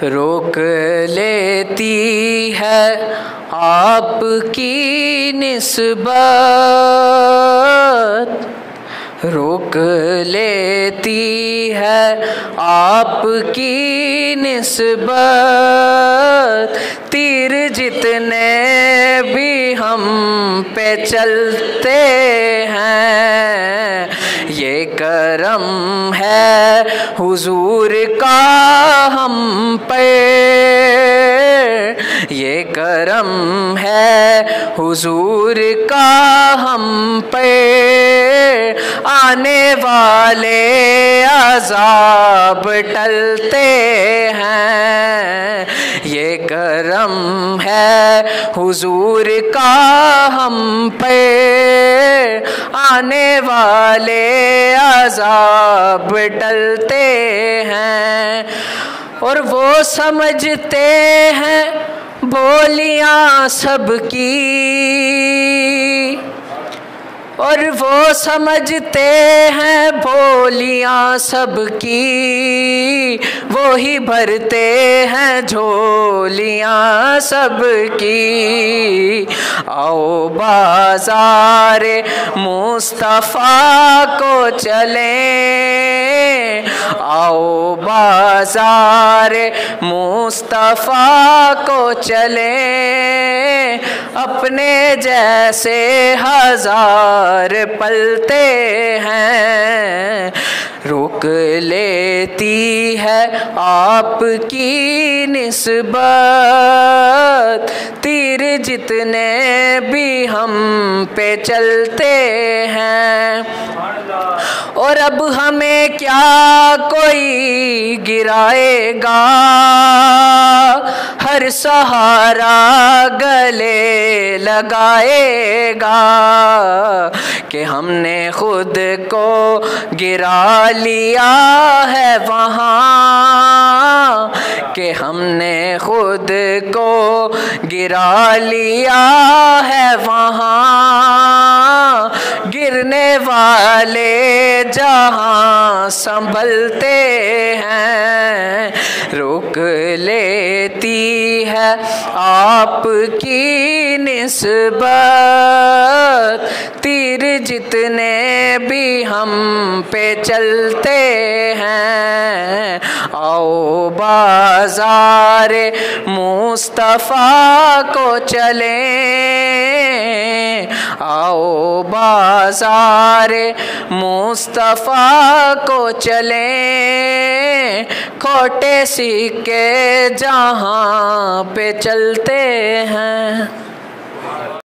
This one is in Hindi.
रोक लेती है आपकी निस्बत, रोक लेती है आपकी निस्बत। तीर जितने भी हम पे चलते हैं, ये करम है हुजूर का हम पे, ये करम है हुजूर का हम पे। आने वाले अज़ाब टलते हैं, ये करम है हुजूर का हम पे। आने वाले अज़ाब टलते हैं और वो समझते हैं बोलियां सबकी, और वो समझते हैं बोलियां सबकी, वो ही भरते हैं झोलियां सबकी। आओ बाज़ारे मुस्तफ़ा को चलें, आओ बाज़ारे मुस्तफ़ा को चलें। अपने जैसे हजार पलते हैं, रोक लेती है आपकी निस्बत। तीर जितने भी हम पे चलते हैं, और अब हमें क्या कोई गिराएगा, हर सहारा गले लगाएगा। कि हमने खुद को गिरा लिया है वहाँ, कि हमने खुद को गिरा लिया है वहाँ। गिरने वाले जहाँ संभलते हैं, रोक लेती है आपकी निस्बत। तीर जितने भी हम पे चलते हैं, आओ बाज़ारे मुस्तफ़ा को चलें, आओ बाज़ारे मुस्तफ़ा को चलें। खोटे सिक्के जहाँ पे चलते हैं।